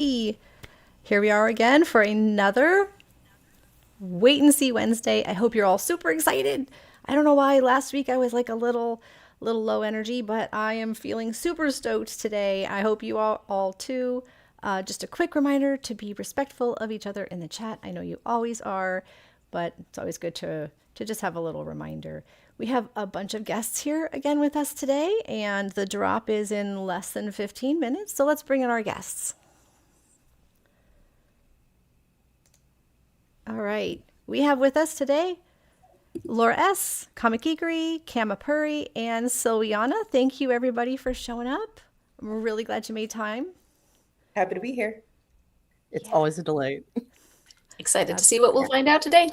Here we are again for another Wait and See Wednesday. I hope you're all super excited. I don't know why last week I was like a little low energy, but I am feeling super stoked today. I hope you all too. Just a quick reminder to be respectful of each other in the chat. I know you always are, but it's always good to just have a little reminder. We have a bunch of guests here again with us today, and the drop is in less than 15 minutes. So let's bring in our guests. All right. We have with us today Laura S., Kamakigiri, Kamapuri, and Silviana. Thank you, everybody, for showing up. I'm really glad you made time. Happy to be here. It's Yeah. always a delight. Excited to see what we'll find out today.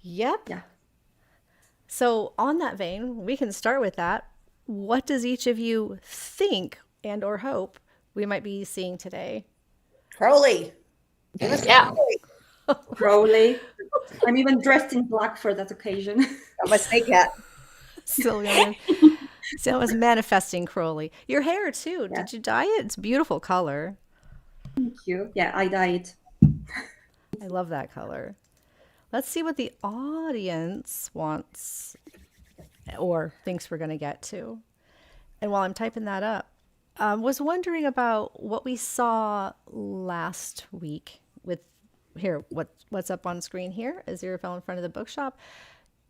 Yep. Yeah. So, on that vein, we can start with that. What does each of you think and or hope we might be seeing today? Crowley. Give us Yeah. Crowley. Crowley. I'm even dressed in black for that occasion. Got my snake hat. Silviana. So, I was manifesting Crowley. Your hair, too. Yeah. Did you dye it? It's a beautiful color. Thank you. Yeah, I dyed. I love that color. Let's see what the audience wants or thinks we're going to get to. And while I'm typing that up, was wondering about what we saw last week with here. What's up on screen here? Aziraphale in front of the bookshop.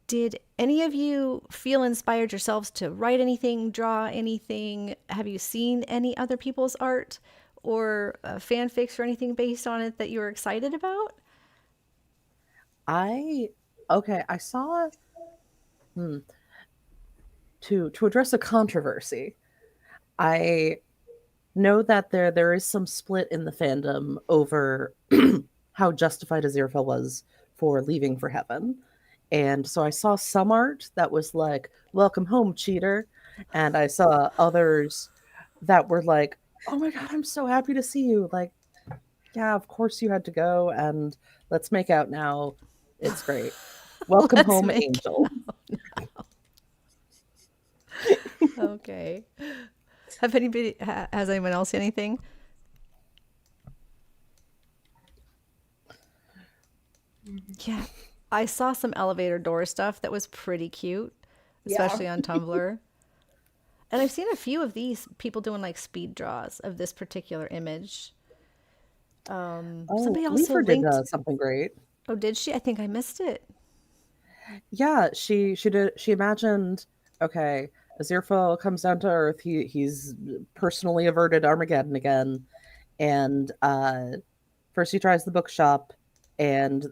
Did any of you feel inspired yourselves to write anything, draw anything? Have you seen any other people's art or fanfics or anything based on it that you were excited about? I saw to address a controversy. I know that there is some split in the fandom over how justified Aziraphale was for leaving for heaven. And so I saw some art that was like, "Welcome home, cheater." And I saw others that were like, "Oh my god, I'm so happy to see you." Like, yeah, of course you had to go, and let's make out now. It's great. Welcome Let's home, make Angel. Okay. Has anyone else seen anything? Yeah. I saw some elevator door stuff that was pretty cute, especially on Tumblr. And I've seen a few of these people doing like speed draws of this particular image. Oh, Somebody also Leafer did linked. something great. Oh, did she? I think I missed it. Yeah, she did. She imagined, okay, Aziraphale comes down to Earth. He's personally averted Armageddon again, and first he tries the bookshop, and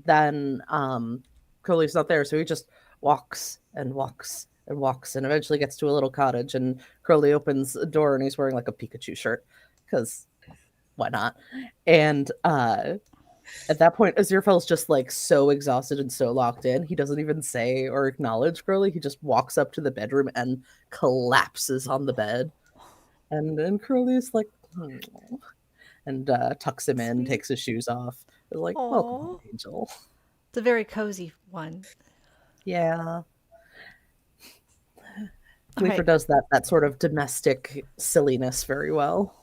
then Crowley's not there, so he just walks and walks and walks, and eventually gets to a little cottage, and Crowley opens a door, and he's wearing like a Pikachu shirt, because why not? And at that point, Aziraphale's just like so exhausted and so locked in, he doesn't even say or acknowledge Crowley. He just walks up to the bedroom and collapses on the bed. And then Crowley's like, "Hmm," and tucks him in, Sweet. takes his shoes off. They're like, "Welcome home, Oh, Angel." it's a very cozy one. Yeah. All Leafer right. does that sort of domestic silliness very well.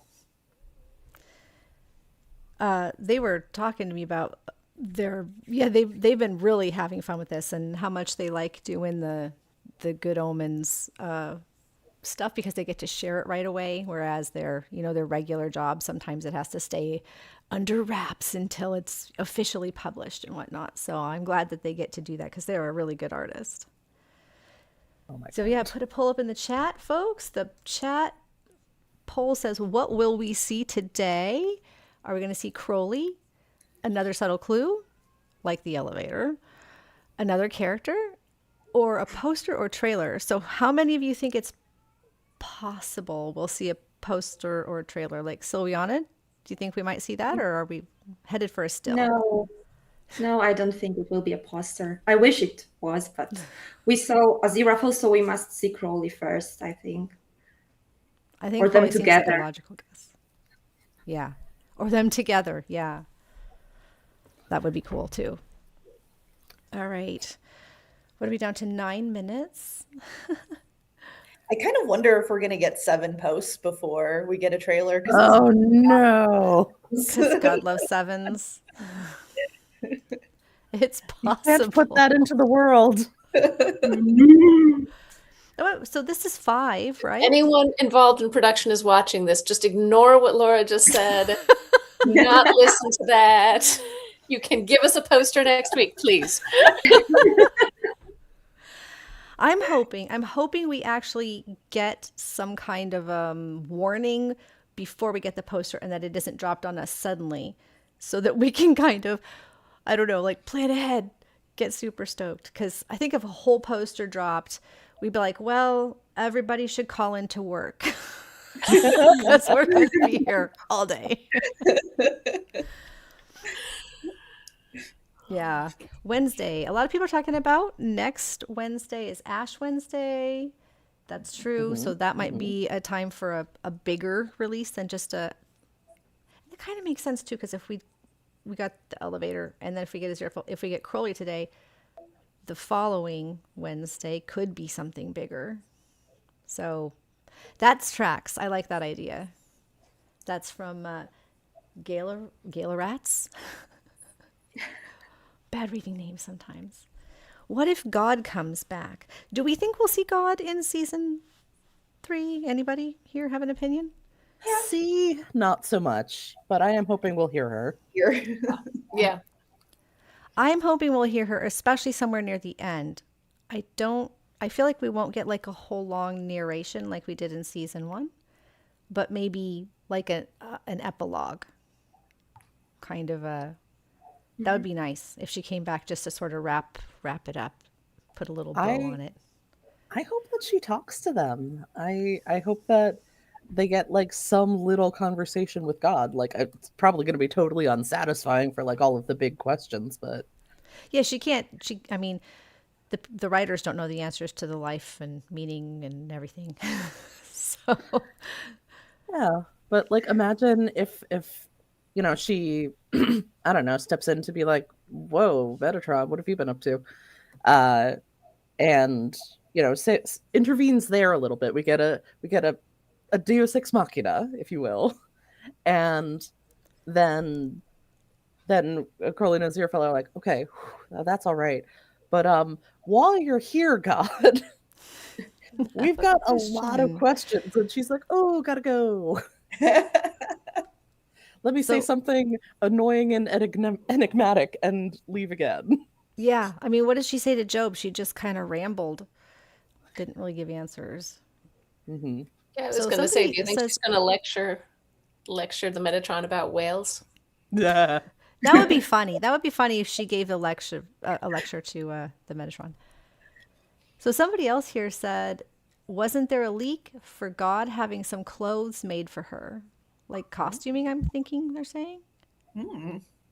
They were talking to me about they've been really having fun with this and how much they like doing the Good Omens stuff because they get to share it right away, whereas their regular job sometimes it has to stay under wraps until it's officially published and whatnot. So I'm glad that they get to do that because they're a really good artist. Oh my So god. yeah, put a poll up in the chat, folks. The chat poll says, "What will we see today? Are we going to see Crowley? Another subtle clue, like the elevator, another character, or a poster or trailer?" So, how many of you think it's possible we'll see a poster or a trailer? Like Silviana, do you think we might see that, or are we headed for a still? No, I don't think it will be a poster. I wish it was, but we saw Aziraphale, so we must see Crowley first, I think. I Or think them Crowley seems like a together. logical guess. Yeah, or them together. Yeah, that would be cool too. All right, what are we down to? 9 minutes. I kind of wonder if we're gonna get 7 posts before we get a trailer. Oh no. Because God loves sevens. It's You can't put possible. that into the world. Oh, so this is 5, right? Anyone involved in production is watching this. Just ignore what Laura just said. Do not listen to that. You can give us a poster next week, please. I'm hoping we actually get some kind of warning before we get the poster and that it isn't dropped on us suddenly so that we can kind of, I don't know, like plan ahead, get super stoked. Because I think if a whole poster dropped, we'd be like, well, everybody should call into work because we're going to be here all day. Yeah. Wednesday. A lot of people are talking about next Wednesday is Ash Wednesday. That's true. So that might be a time for a bigger release than just a. It kind of makes sense too, because if we got the elevator, and then if we get if we get Crowley today, the following Wednesday could be something bigger. So that's tracks. I like that idea. That's from Gala Rats. Bad reading names sometimes. What if God comes back? Do we think we'll see God in season 3? Anybody here have an opinion? See, not so much, but I am hoping we'll hear her. Here. Yeah. I'm hoping we'll hear her, especially somewhere near the end. I feel like we won't get like a whole long narration like we did in season 1, but maybe like an epilogue. Kind of a. That would be nice if she came back just to sort of wrap it up, put a little bow on it. I hope that she talks to them. I hope that they get like some little conversation with God. Like it's probably going to be totally unsatisfying for like all of the big questions, but Yeah, she can't. I mean, the writers don't know the answers to the life and meaning and everything. So yeah. But like imagine if she I don't know, steps in to be like, whoa, Metatron, what have you been up to? And intervenes there a little bit. We get a Deus Ex Machina, if you will, and then Crowley and Aziraphale are like, okay, that's all right, but while you're here, God, we've got a lot of questions, and she's like, oh, gotta go. Let me say something annoying and enigmatic and leave again. yeah, I mean, what did she say to Job? She just kind of rambled, didn't really give answers. Mm-hmm. Yeah, I was So going to say, do you somebody think says- she's going to lecture the Metatron about whales? Yeah. That would be funny. That would be funny if she gave a lecture to the Metatron. So somebody else here said, wasn't there a leak for God having some clothes made for her? Like costuming, I'm thinking they're saying?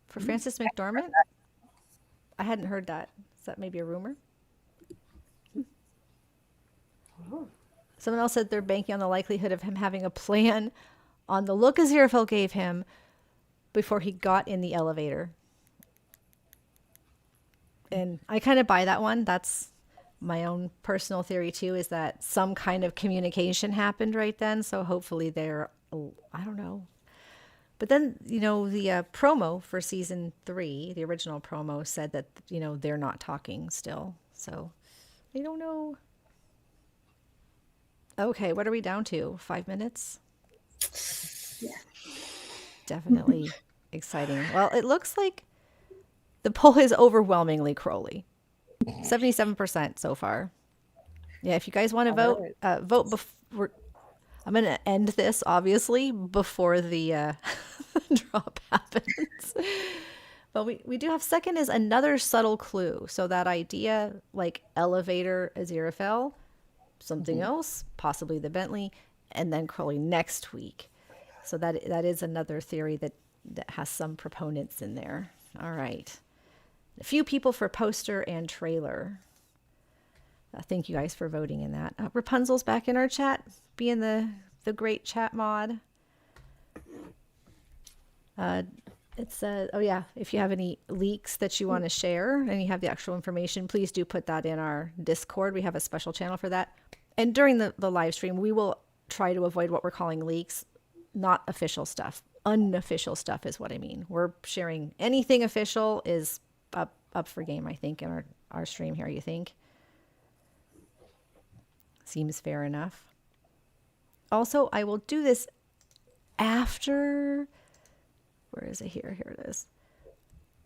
For Frances McDormand? I hadn't heard that. Is that maybe a rumor? Someone else said they're banking on the likelihood of him having a plan on the look Aziraphale gave him before he got in the elevator. And I kind of buy that one. That's my own personal theory too, is that some kind of communication happened right then. So hopefully they're, I don't know. But then, the promo for season 3, the original promo said that, they're not talking still. So I don't know. Okay, what are we down to? 5 minutes? Yeah. Definitely exciting. Well, it looks like the poll is overwhelmingly Crowley. 77% so far. Yeah, if you guys want to vote, vote before. I'm going to end this, obviously, before the drop happens. But we do have second is another subtle clue. So that idea, like elevator Aziraphale, something else, possibly the Bentley, and then Crowley next week. So that is another theory that has some proponents in there. All right. A few people for poster and trailer. Thank you guys for voting in that. Rapunzel's back in our chat, being the great chat mod. It says, oh yeah, if you have any leaks that you want to share and you have the actual information, please do put that in our Discord. We have a special channel for that. and during the live stream, we will try to avoid what we're calling leaks, not official stuff. Unofficial stuff is what I mean. We're sharing anything official is up for game, I think, in our stream here. You think? Seems fair enough. Also, I will do this after, where is it here? Here it is.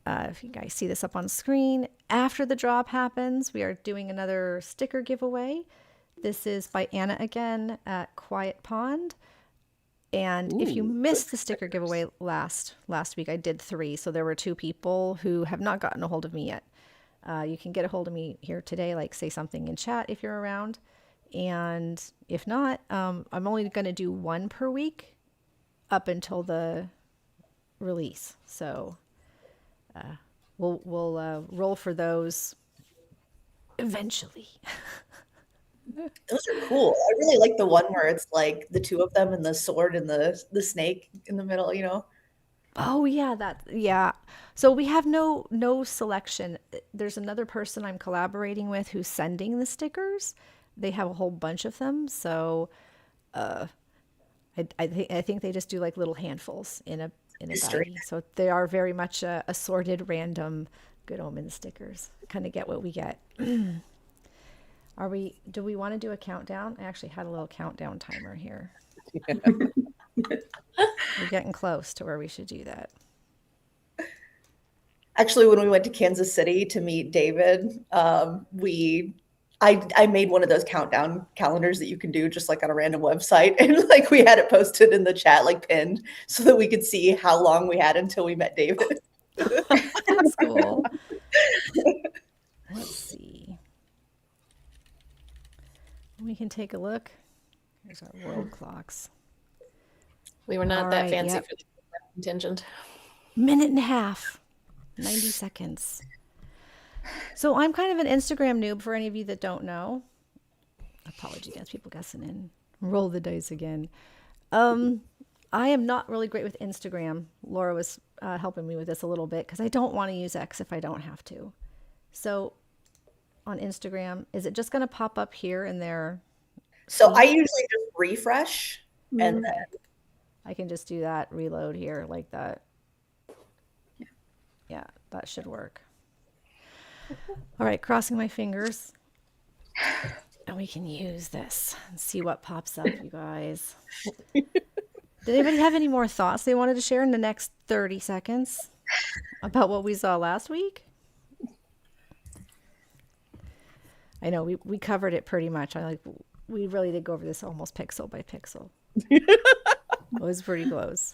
If you guys see this up on screen, after the drop happens, we are doing another sticker giveaway. This is by Anna again at Quiet Pond. And if you missed the sticker giveaway last week, I did 3. So there were 2 people who have not gotten a hold of me yet. You can get a hold of me here today, like say something in chat if you're around. And if not, I'm only going to do 1 per week up until the release. So we'll roll for those eventually. Those are cool. I really like the one where it's like the 2 of them and the sword and the snake in the middle, you know? Oh yeah. So we have no selection. There's another person I'm collaborating with who's sending the stickers. They have a whole bunch of them. So I think they just do like little handfuls in a baggie. So they are very much assorted random Good Omens stickers. Kind of get what we get. Do we want to do a countdown? I actually had a little countdown timer here. Yeah. We're getting close to where we should do that. Actually, when we went to Kansas City to meet David, I made one of those countdown calendars that you can do just like on a random website. And like we had it posted in the chat, like pinned, so that we could see how long we had until we met David. That's cool. Let's see. We can take a look. Here's our world clocks. We were not that fancy yep. for the contingent. Minute and a half, 90 seconds. So I'm kind of an Instagram noob for any of you that don't know. Apology against people guessing in. Roll the dice again. I am not really great with Instagram. Laura was helping me with this a little bit because I don't want to use X if I don't have to. So on Instagram, is it just going to pop up here and there? So I usually just refresh and then I can just do that, reload here like that. Yeah, that should work. All right, crossing my fingers. And we can use this and see what pops up, you guys. Did anybody have any more thoughts they wanted to share in the next 30 seconds about what we saw last week? I know we covered it pretty much. We really did go over this almost pixel by pixel. It was pretty close.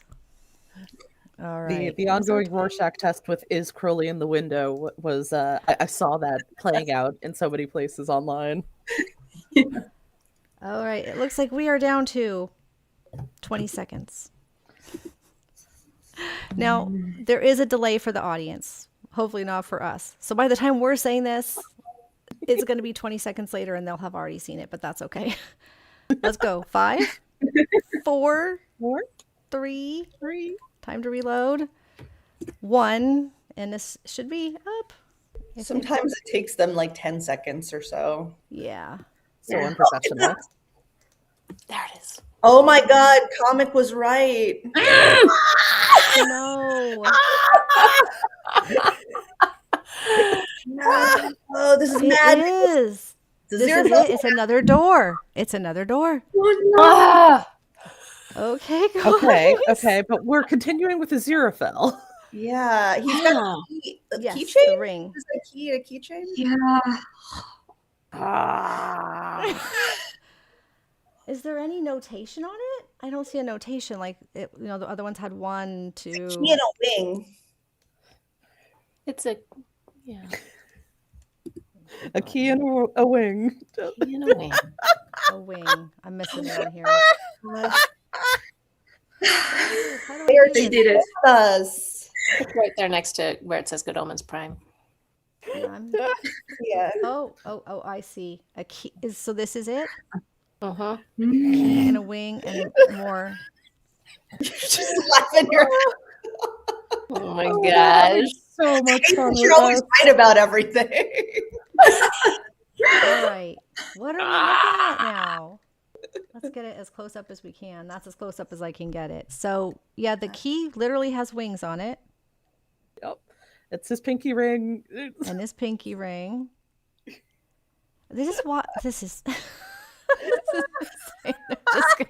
All right. The ongoing Rorschach test with is Crowley in the window was I saw that playing out in so many places online. All right. It looks like we are down to 20 seconds. Now, there is a delay for the audience. Hopefully not for us. So by the time we're saying this, it's going to be 20 seconds later and they'll have already seen it, but that's okay. Let's go. 5, 4, 3, time to reload. 1, and this should be up. sometimes it takes them like 10 seconds or so. Yeah. So unprofessional. There it is. Oh my God, Comic was right. No. Oh, this is It mad. is. This is it. It's another door. It's another door. Okay, guys. Okay, but we're continuing with the Aziraphale. Yeah, he's got a Yes, keychain. the ring. Is that key a keychain? Yeah. Is there any notation on it? I don't see a notation. Like it, the other ones had 1, 2. Key and a wing. It's a A key and a wing. key and a wing. A wing. I'm missing it on here. How do I There do They this? did it. Us. It's right there next to where it says Good Omens Prime. Yeah. Oh, I see. A key is so this is it? Uh-huh. Key and a wing and more. You're just laughing your Oh my gosh. So much fun You're with always us. right about everything. All right. What are we looking at now? Let's get it as close up as we can. That's as close up as I can get it. So, yeah, the key literally has wings on it Yep. It's his pinky ring. and his pinky ring. This is what this is. This is insane. I'm just gonna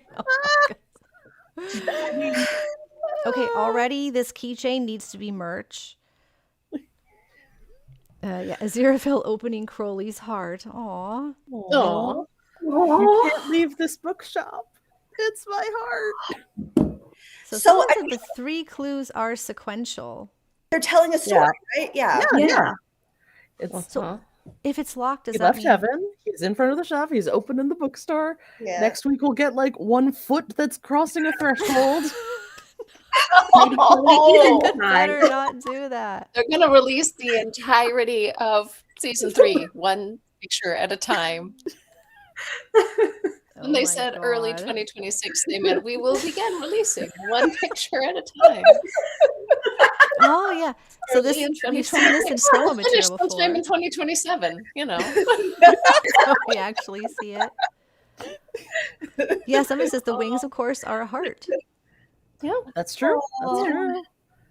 Okay, already this keychain needs to be merch. Yeah, Aziraphale opening Crowley's heart. Aw. Aw. You can't leave this bookshop. It's my heart. So, So someone I said the 3 clues are sequential. They're telling a story, right? Yeah. Yeah. It's So if it's locked, does he that left mean heaven. He's in front of the shop. He's opening the bookstore. Yeah. Next week we'll get like 1 foot that's crossing a threshold. Maybe Oh, Crowley better inside. not do that? They're going to release the entirety of season 3, one picture at a time. When Oh they my said early God. 2026, they meant we will begin releasing one picture at a time. Oh yeah. So Early this in we've seen this in 2026. promo We'll finish material before. sometime in 2027. You know. So we actually see it. Yeah, somebody says the wings, of course, are a heart Yeah. That's true. That's true.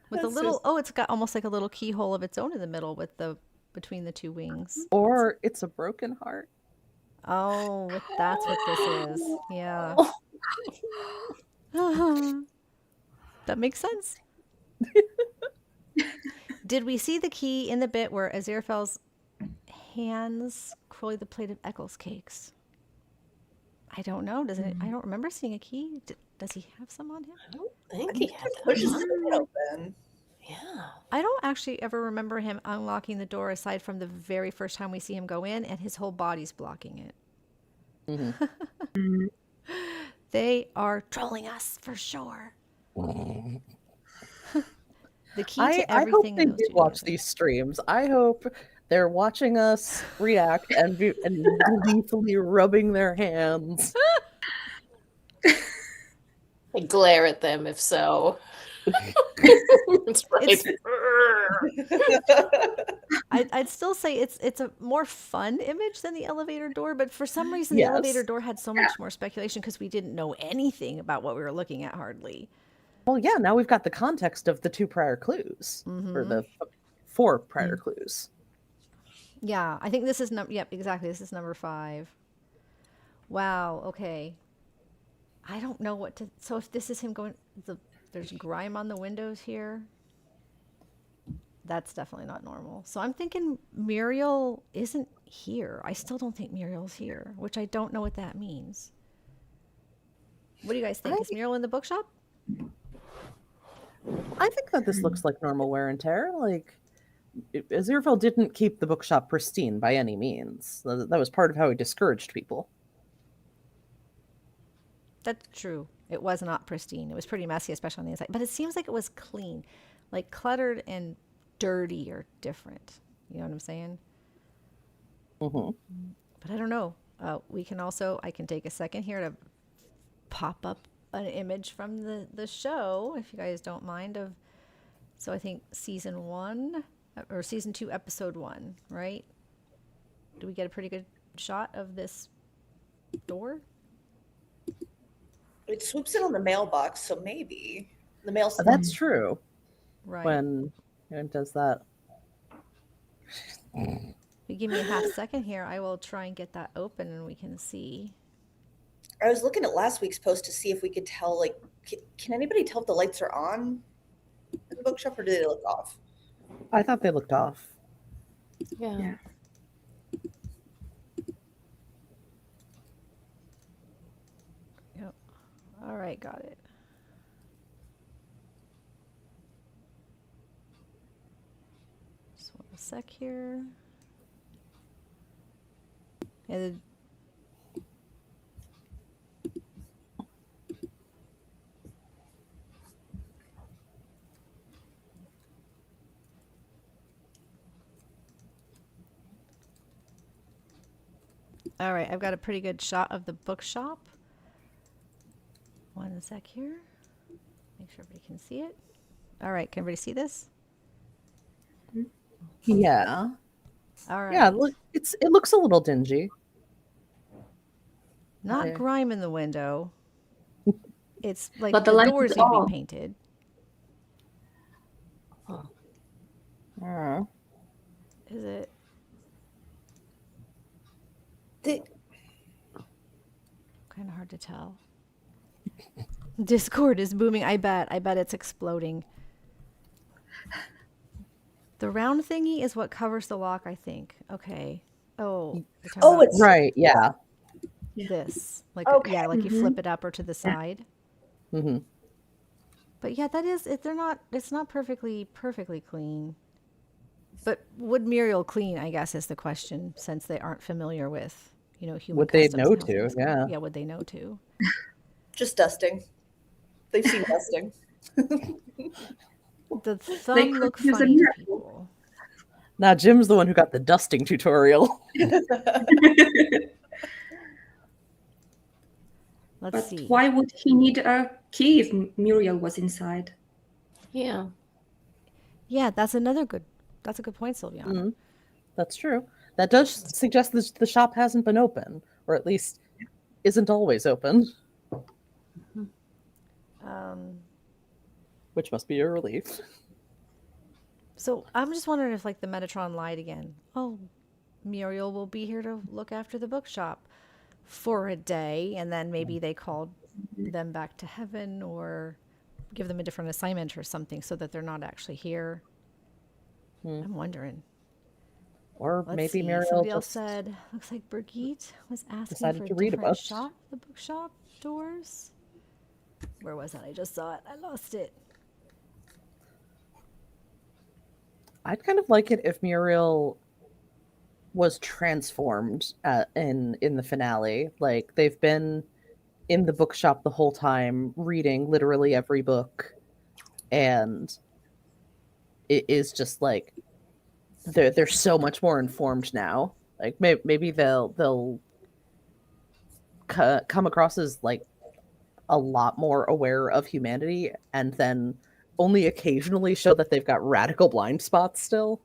with a That's little. Oh, it's got almost like a little keyhole of its own in the middle with the between the 2 wings. Or it's a broken heart. Oh, that's what this is. Yeah. That makes sense. Did we see the key in the bit where Aziraphale's hands Crowley the plate of Eccles cakes? I don't know. Does it? I don't remember seeing a key. Does he have some on him? I don't think he had that pushes on. it open. Yeah. I don't actually ever remember him unlocking the door aside from the very first time we see him go in and his whole body's blocking it. Mhm. They are trolling us for sure. The key I to hope everything they in those do two watch videos. these streams. I hope they're watching us react and gleefully rubbing their hands. I glare at them if so. It's right. I'd still say it's a more fun image than the elevator door, but for some reason the elevator Yes. door had so much more speculation because we didn't know anything about what we were looking at hardly. Well, yeah, now we've got the context of the 2 prior clues, or the 4 prior clues. Yeah, I think this is yep, exactly. This is number 5. Wow, okay. I don't know what to so if this is him going there's grime on the windows here. That's definitely not normal. So I'm thinking Muriel isn't here. I still don't think Muriel's here, which I don't know what that means. What do you guys think? Is Muriel in the bookshop? I think that this looks like normal wear and tear. Like, Aziraphale didn't keep the bookshop pristine by any means. That was part of how he discouraged people. That's true. It was not pristine. It was pretty messy, especially on the inside. But it seems like it was clean. Like cluttered and dirty are different. You know what I'm saying? Mm-hmm. But I don't know. I can take a second here to pop up an image from the show, if you guys don't mind. So I think season 1 or season 2, episode 1, right? Do we get a pretty good shot of this door? It swoops in on the mailbox, so maybe the mail. That's true. Right. When it does that. If you give me a half second here, I will try and get that open and we can see. I was looking at last week's post to see if we could tell. Like, can anybody tell if the lights are on in the bookshop or do they look off? I thought they looked off. Yeah. Yeah. Yep. All right, got it. Just one sec here. And all right, I've got a pretty good shot of the bookshop. One sec here. Make sure everybody can see it. All right, can everybody see this? Yeah. All right. Yeah, look, it looks a little dingy. Not I- grime in the window. It's like But the the light doors is need to be on. painted. uh, Is it? The- Kind of hard to tell. Discord is booming. I bet. I bet it's exploding. The round thingy is what covers the lock, I think. Okay. Oh, you're talking Oh, about it's right, yeah. this. Like, Okay. yeah, like you Mhm. flip it up or to the side. Hmm. But yeah, that is it. They're not. It's not perfectly clean. But would Muriel clean? I guess is the question, since they aren't familiar with human Would they customs know and how to? things go. Yeah. Yeah, would they know to? just dusting. They've seen dusting. The They thumb could look use a funny to miracle. people. Now Jim's the one who got the dusting tutorial. Let's But see. why would he need a key if Muriel was inside? Yeah. Yeah, that's a good point, Sylviana. Mhm. That's true. That does suggest that the shop hasn't been open, or at least isn't always open, Um, which must be a relief. so I'm just wondering if like the Metatron lied again. Oh, Muriel will be here to look after the bookshop for a day, and then maybe they called them back to heaven or give them a different assignment or something so that they're not actually here. I'm wondering. Or Let's maybe see. Muriel Somebody else just said, looks like Brigitte was asking decided for a to read a different book. shot of the bookshop doors. Where was that? I just saw it. I lost it. I'd kind of like it if Muriel was transformed in the finale. Like they've been in the bookshop the whole time, reading literally every book, and it is just like they're so much more informed now. Like maybe they'll come across as like a lot more aware of humanity, and then only occasionally show that they've got radical blind spots still.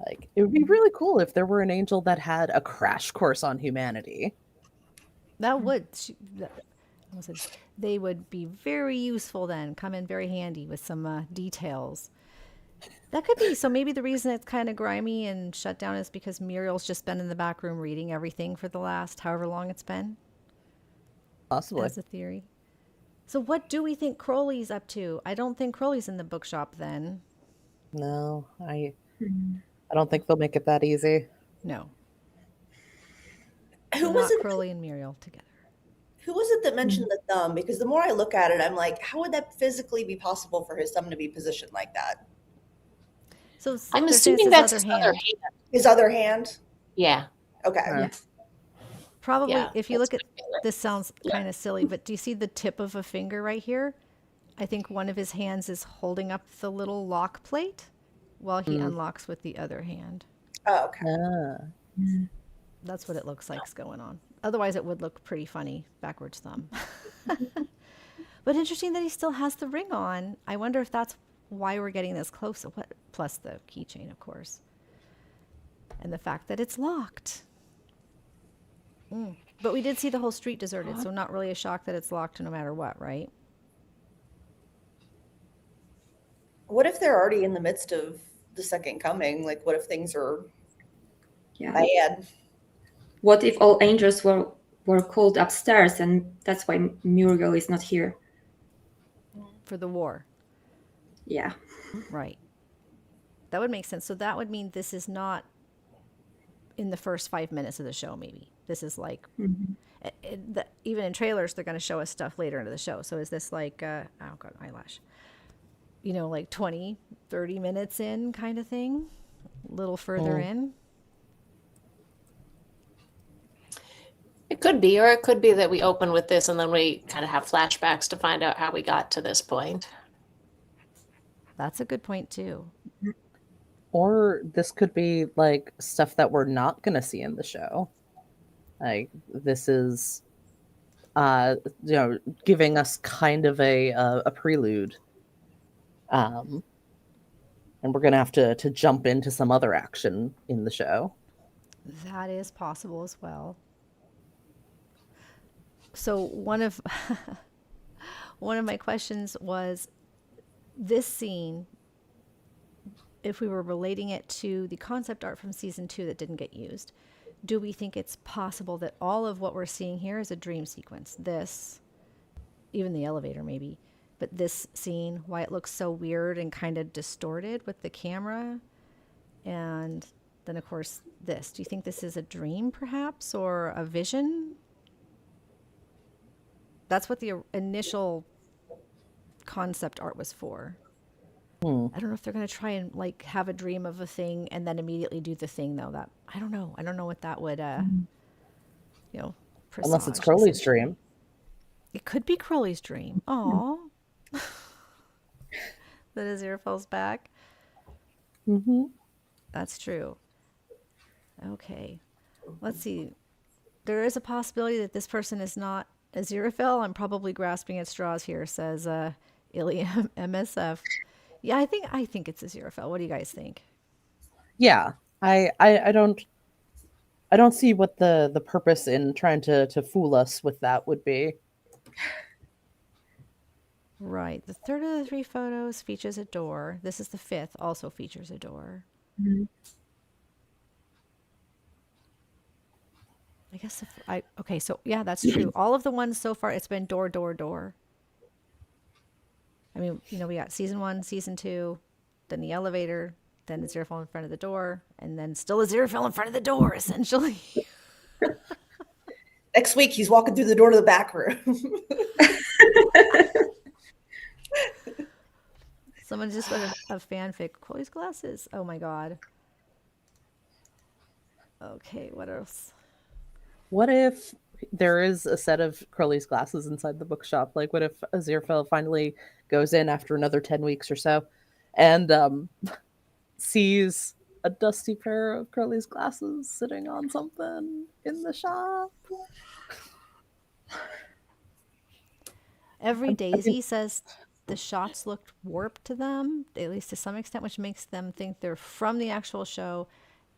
Like it would be really cool if there were an angel that had a crash course on humanity. That would, I said, they would be very useful then, come in very handy with some details. That could be. So maybe the reason it's kind of grimy and shut down is because Muriel's just been in the back room reading everything for the last however long it's been, Possibly. as a theory. So what do we think Crowley's up to? I don't think Crowley's in the bookshop then. No, I don't think they'll make it that easy. No. Who So was not it? Crowley and Muriel together. Who was it that mentioned the thumb? Because the more I look at it, I'm like, how would that physically be possible for his thumb to be positioned like that? So I'm they're saying it's assuming that's his other hand. His other hand? Yeah. Okay. Yeah. Probably, Yeah, if you that's look at my feeling. this, sounds kind of silly, but do you see the tip of a finger right here? I think one of his hands is holding up the little lock plate while he unlocks with the other hand. Oh, okay. Ah. That's what it looks like's going on. Otherwise, it would look pretty funny, backwards thumb. But interesting that he still has the ring on. I wonder if that's why we're getting this close. What, plus the keychain, of course, and the fact that it's locked. But we did see the whole street deserted, so not really a shock that it's locked no matter what, right? What if they're already in the midst of the second coming? Like, what if things are Yeah. bad? What if all angels were called upstairs and that's why Muriel is not here? For the war. Yeah. Right. That would make sense. So that would mean this is not in the first 5 minutes of the show, maybe. This is like, even in trailers, they're going to show us stuff later into the show. So is this like, oh God, eyelash. Like 20, 30 minutes in kind of thing? A little further in? It could be, or it could be that we open with this and then we kind of have flashbacks to find out how we got to this point. That's a good point, too. Or this could be like stuff that we're not going to see in the show. Like this is giving us kind of a prelude. and we're gonna have to jump into some other action in the show. That is possible as well. So one of one of my questions was this scene, if we were relating it to the concept art from season 2 that didn't get used, do we think it's possible that all of what we're seeing here is a dream sequence? This, even the elevator maybe, but this scene, why it looks so weird and kind of distorted with the camera, and then of course this. Do you think this is a dream perhaps, or a vision? That's what the initial concept art was for. I don't know if they're going to try and like have a dream of a thing and then immediately do the thing though. That I don't know. I don't know what that would you know, Unless it's presage, Crowley's essentially. dream. It could be Crowley's dream. Aw. That Aziraphale's back. Mm-hmm. That's true. Okay. Let's see. There is a possibility that this person is not Aziraphale. I'm probably grasping at straws here, says Ilium MSF. Yeah, I think it's Aziraphale. What do you guys think? Yeah, I don't see what the purpose in trying to fool us with that would be. Right. The third of the 3 photos features a door. This is the 5th, also features a door. I guess okay, so yeah, that's true. All of the ones so far, it's been door, door, door. I mean, we got season 1, season 2, then the elevator, then Aziraphale in front of the door, and then still Aziraphale in front of the door, essentially. Next week, he's walking through the door to the back room. Someone just wrote a fanfic. Chloe's glasses. Oh my god. Okay, what else? What if there is a set of Crowley's glasses inside the bookshop? Like, what if Aziraphale finally goes in after another 10 weeks or so and sees a dusty pair of Crowley's glasses sitting on something in the shop? Every Daisy says the shots looked warped to them, at least to some extent, which makes them think they're from the actual show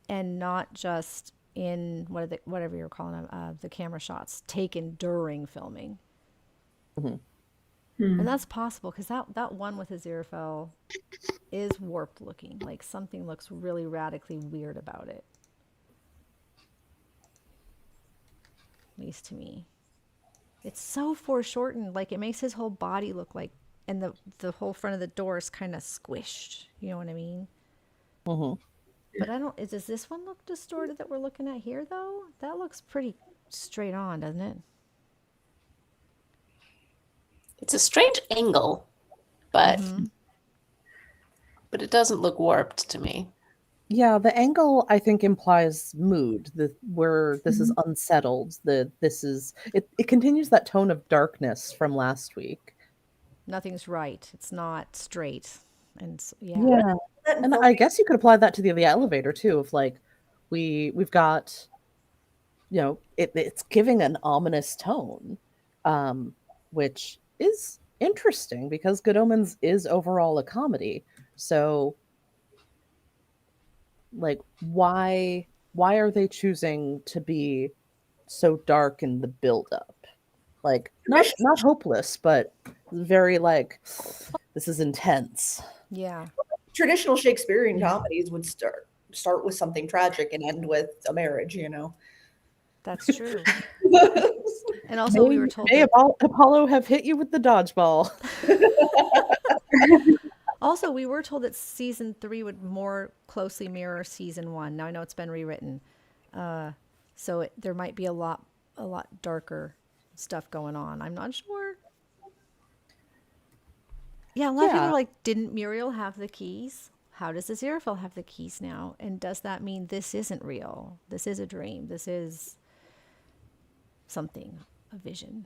and not just in whatever you're calling them, the camera shots taken during filming. And that's possible because that one with Aziraphale is warped looking. Like something looks really radically weird about it. At least to me. It's so foreshortened. Like it makes his whole body look like, and the whole front of the door is kind of squished. You know what I mean? But does this one look distorted that we're looking at here though? That looks pretty straight on, doesn't it? It's a strange angle, but it doesn't look warped to me. Yeah, the angle I think implies mood, where this is unsettled. It continues that tone of darkness from last week. Nothing's right. It's not straight. And Yeah. And I guess you could apply that to the elevator too. Of like, we've got, it's giving an ominous tone, which is interesting because Good Omens is overall a comedy. So, like, why are they choosing to be so dark in the build-up? Like, not hopeless, but very like, this is intense. Yeah. Traditional Shakespearean comedies would start with something tragic and end with a marriage, That's true. And also we were told May Apollo have hit you with the dodgeball. Also, we were told that season 3 would more closely mirror season 1. Now I know it's been rewritten, so there might be a lot darker stuff going on. I'm not sure. Yeah, a lot of people are like, didn't Muriel have the keys? How does Aziraphale have the keys now? And does that mean this isn't real? This is a dream. This is something, a vision.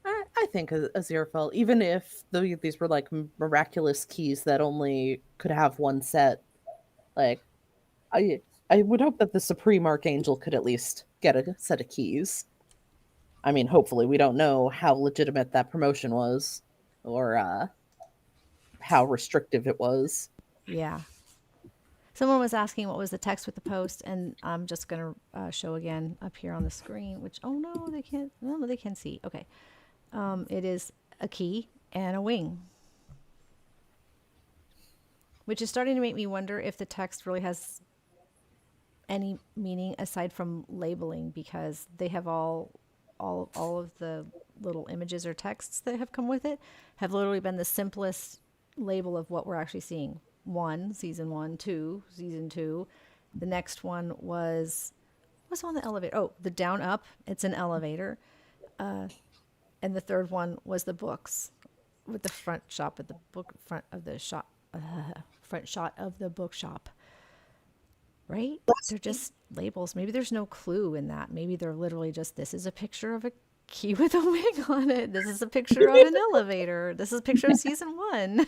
I think Aziraphale, even if these were like miraculous keys that only could have one set, like I would hope that the Supreme Archangel could at least get a set of keys. I mean, hopefully, we don't know how legitimate that promotion was, or how restrictive it was. Yeah. Someone was asking what was the text with the post, and I'm just going to show again up here on the screen, which, oh no, they can't, no, they can see. Okay. It is a key and a wing, which is starting to make me wonder if the text really has any meaning aside from labeling, because they have all of the little images or texts that have come with it have literally been the simplest label of what we're actually seeing. Season 1, 2, season 2. The next one was what's on the elevator? Oh, the down up. It's an elevator. And the third one was the books with the front shop at the book front of the shop, front shot of the bookshop. Right? They're just labels. Maybe there's no clue in that. Maybe they're literally just, this is a picture of a key with a wing on it. This is a picture of an elevator. This is a picture of season 1.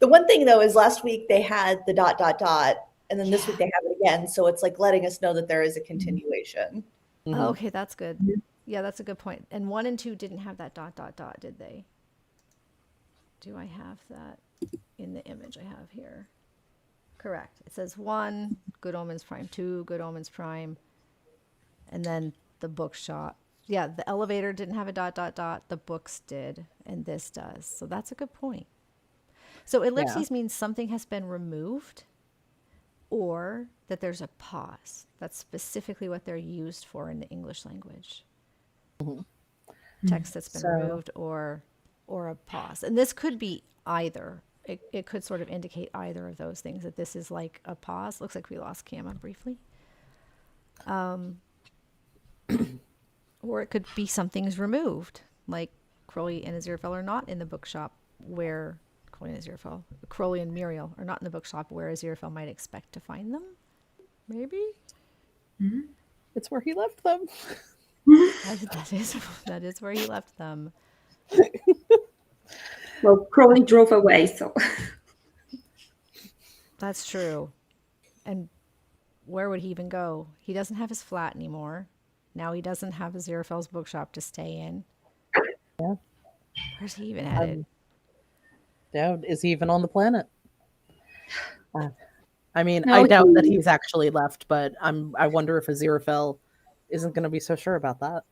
The one thing though is last week they had the ... and then this week they have it again. So it's like letting us know that there is a continuation. Mhm. Oh, okay, that's good. Yeah, that's a good point. And 1 and 2 didn't have that ... did they? Do I have that in the image I have here? Correct. It says 1, Good Omens Prime, 2, Good Omens Prime, and then the bookshop. Yeah, the elevator didn't have a ... The books did, and this does. So that's a good point. So ellipses means something has been removed, or that there's a pause. That's specifically what they're used for in the English language. Text that's been removed, or a pause. And this could be either. It could sort of indicate either of those things, that this is like a pause. Looks like we lost Kama briefly. Or it could be something's removed, like Crowley and Aziraphale are not in the bookshop where Crowley and Muriel are not in the bookshop where Aziraphale might expect to find them. Maybe? It's where he left them. That is where he left them. Well, Crowley drove away, so. That's true. And where would he even go? He doesn't have his flat anymore. Now he doesn't have Aziraphale's bookshop to stay in. Yeah. Where's he even headed? Doubt is he even on the planet? I mean, No, I doubt that he's actually left, but I wonder if Aziraphale isn't going to be so sure about that.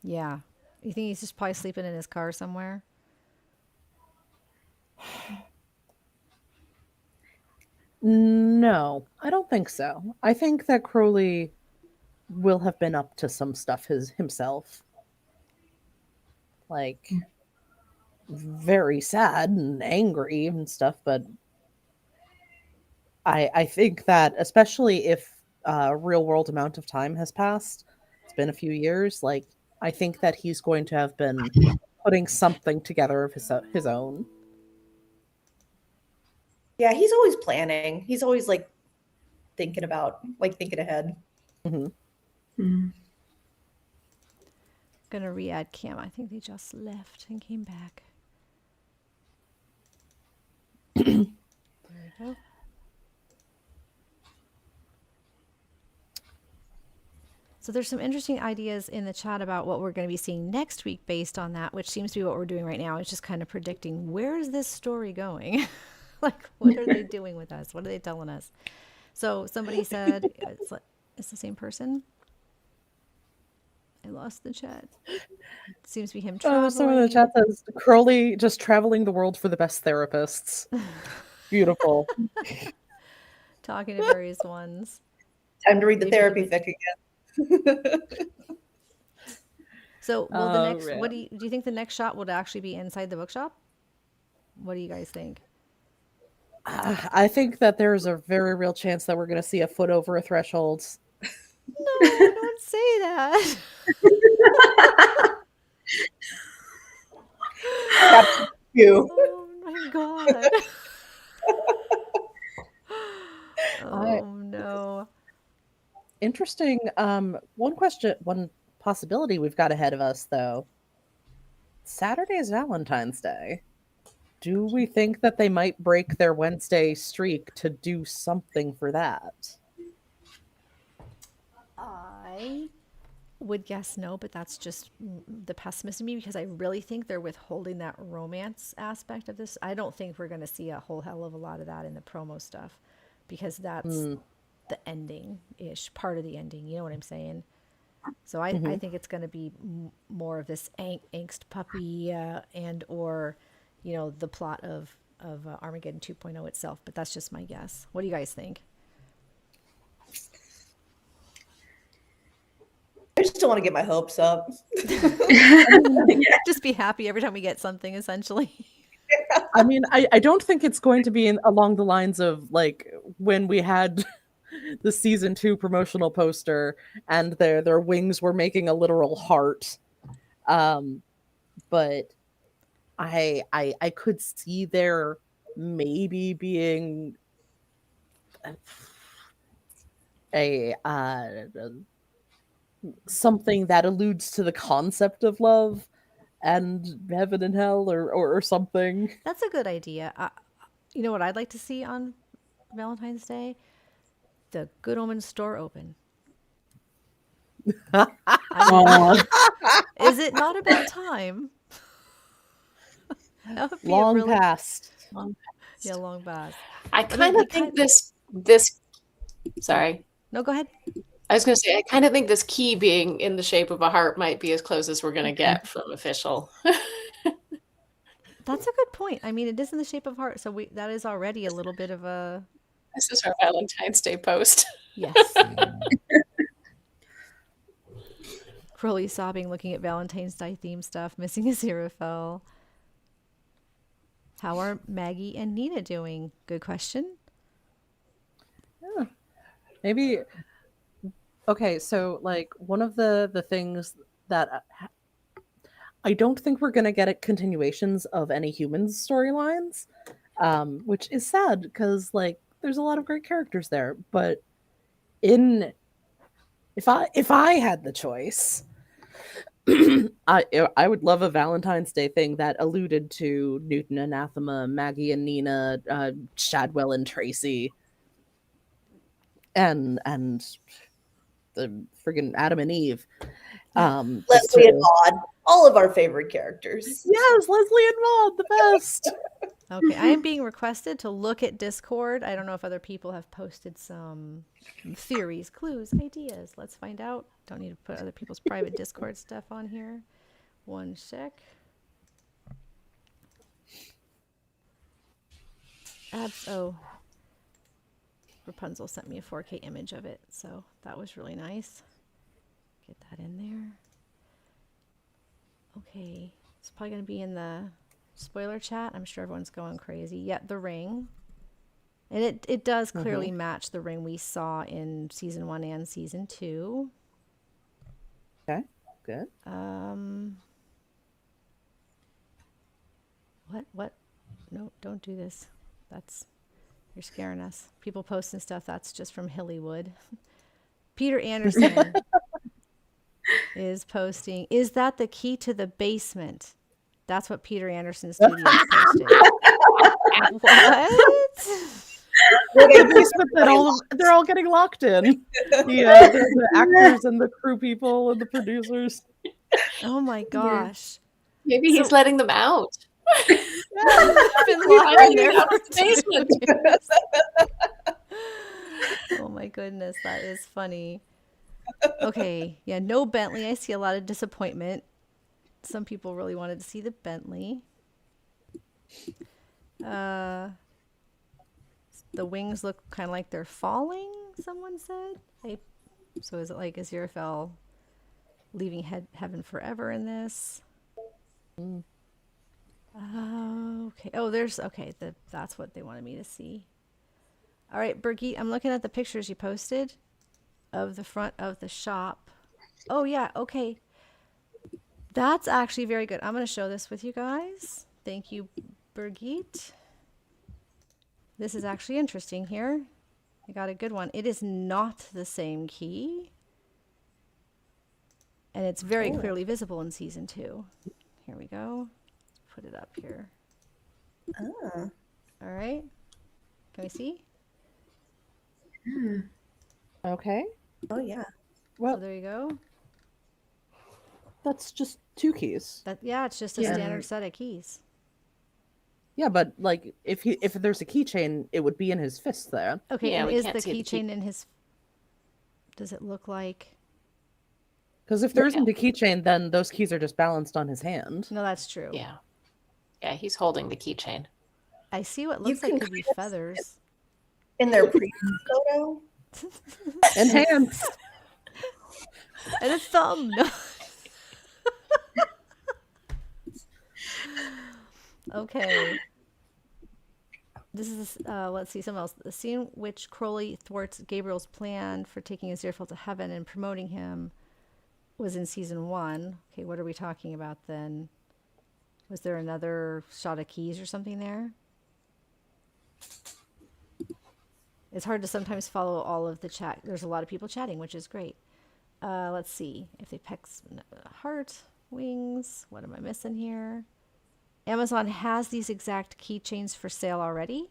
Yeah. You think he's just probably sleeping in his car somewhere? No, I don't think so. I think that Crowley will have been up to some stuff himself. Like, very sad and angry and stuff, but I think that, especially if a real world amount of time has passed, it's been a few years, like, I think that he's going to have been putting something together of his own. Yeah, he's always planning. He's always like thinking ahead. Mm-hmm. Gonna re-add Cam. I think they just left and came back. There we go. So there's some interesting ideas in the chat about what we're going to be seeing next week based on that, which seems to be what we're doing right now. It's just kind of predicting, where is this story going? Like, what are they doing with us? What are they telling us? So somebody said, it's the same person. I lost the chat. It seems to be him traveling. Someone in the chat says, Crowley just traveling the world for the best therapists. Beautiful. Talking to various ones. Time to read the therapy fic again. So, will the next? What do you think the next shot would actually be inside the bookshop? What do you guys think? I think that there's a very real chance that we're going to see a foot over a threshold. No, don't say that. That's you. Oh my god. Oh no. Interesting. One possibility we've got ahead of us, though. Saturday is Valentine's Day. Do we think that they might break their Wednesday streak to do something for that? I would guess no, but that's just the pessimist in me because I really think they're withholding that romance aspect of this. I don't think we're going to see a whole hell of a lot of that in the promo stuff because that's the ending ish, part of the ending. You know what I'm saying? So I think it's going to be more of this angst puppy and or, the plot of Armageddon 2.0 itself. But that's just my guess. What do you guys think? I just don't want to get my hopes up. Just be happy every time we get something, essentially. I mean, I don't think it's going to be along the lines of like when we had the season 2 promotional poster and their wings were making a literal heart. But I could see there maybe being a something that alludes to the concept of love and heaven and hell or something. That's a good idea. You know what I'd like to see on Valentine's Day? The Good Omens store open. Is it not about time? That would be Long really, past. yeah, long past. I kind of think this. Sorry. No, go ahead. I was going to say, I kind of think this key being in the shape of a heart might be as close as we're going to get from official. That's a good point. I mean, it is in the shape of heart, so that is already a little bit of a This is our Valentine's Day post. yes. Crowley sobbing, looking at Valentine's Day theme stuff, missing Aziraphale. How are Maggie and Nina doing? Good question. Yeah. Maybe. Okay, so like one of the things that I don't think we're gonna get continuations of any humans storylines, which is sad because like there's a lot of great characters there. But if I had the choice, I would love a Valentine's Day thing that alluded to Newton, Anathema, Maggie and Nina, Shadwell and Tracy, and the friggin' Adam and Eve. Leslie and Maud, all of our favorite characters. Yes, Leslie and Maud, the best. Okay, I am being requested to look at Discord. I don't know if other people have posted some theories, clues, ideas. Let's find out. Don't need to put other people's private Discord stuff on here. One sec. Oh, Rapunzel sent me a 4K image of it, so that was really nice. Get that in there. Okay, it's probably going to be in the spoiler chat. I'm sure everyone's going crazy. Yeah, the ring. And it does clearly match the ring we saw in season 1 and season 2. Okay, good. What? No, don't do this. You're scaring us. People posting stuff that's just from Hillywood. Peter Anderson is posting, is that the key to the basement? That's what Peter Anderson Studios posted. What? They're all getting locked in. The actors and the crew people and the producers. Oh my gosh. Maybe he's letting them out. Been locked in there Out for of the basement. 2 years. Oh my goodness, that is funny. Okay, yeah, no Bentley. I see a lot of disappointment. Some people really wanted to see the Bentley. The wings look kind of like they're falling, someone said. So is it like Aziraphale leaving heaven forever in this? Okay. Oh, that's what they wanted me to see. All right, Birgit, I'm looking at the pictures you posted of the front of the shop. Oh, yeah, okay. That's actually very good. I'm going to show this with you guys. Thank you, Birgit. This is actually interesting here. I got a good one. It is not the same key. And it's very clearly visible in season 2. Here we go. Put it up here. Oh. All right. Can we see? Okay. Oh, yeah. Well, So there you go. That's just 2 keys. Yeah, it's just a Yeah. standard set of keys. Yeah, but like if there's a keychain, it would be in his fist there. Okay, Yeah, and we is can't the see the key. keychain in his? Does it look like? Because if there isn't a keychain, then those keys are just balanced on his hand. No, that's true. Yeah. Yeah, he's holding the keychain. I see what You looks like can could be kind of- feathers. In their preview photo. And hands. And a thumb. No. Okay. This is, let's see, something else. The scene which Crowley thwarts Gabriel's plan for taking Aziraphale to heaven and promoting him was in season 1. Okay, what are we talking about then? Was there another shot of keys or something there? It's hard to sometimes follow all of the chat. There's a lot of people chatting, which is great. Let's see if they pick heart, wings. What am I missing here? Amazon has these exact keychains for sale already.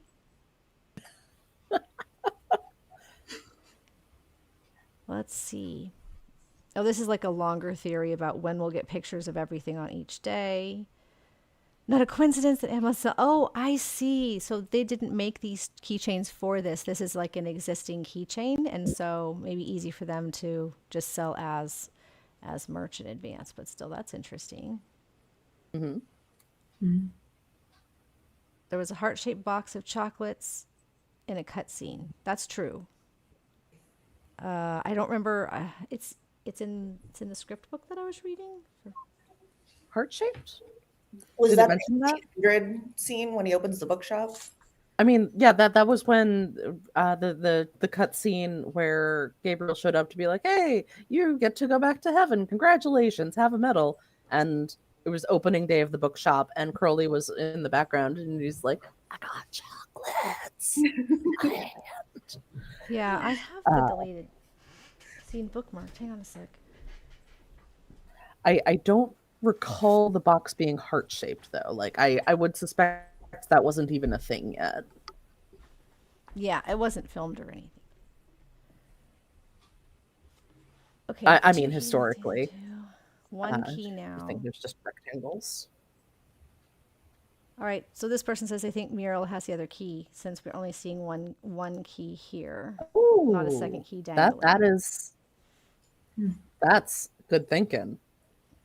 Let's see. Oh, this is like a longer theory about when we'll get pictures of everything on each day. Not a coincidence that Amazon. Oh, I see. So they didn't make these keychains for this. This is like an existing keychain, and so maybe easy for them to just sell as merch in advance. But still, that's interesting. Mm-hmm. There was a heart-shaped box of chocolates in a cutscene. That's true. I don't remember. It's in the script book that I was reading. Heart shaped? Was Did it that mention the that? 1800 scene when he opens the bookshop? I mean, yeah, that was when the cut scene where Gabriel showed up to be like, "Hey, you get to go back to heaven. Congratulations, have a medal." And it was opening day of the bookshop, and Crowley was in the background, and he's like, "I got chocolates." Yeah, I have the deleted scene bookmarked. Hang on a sec. I don't recall the box being heart shaped though. Like I would suspect that wasn't even a thing yet. Yeah, it wasn't filmed or anything. Okay. I two mean, keys, historically. two. One key I now. think there's just rectangles. All right. So this person says they think Muriel has the other key since we're only seeing one key here, not a second key dangling. That's good thinking.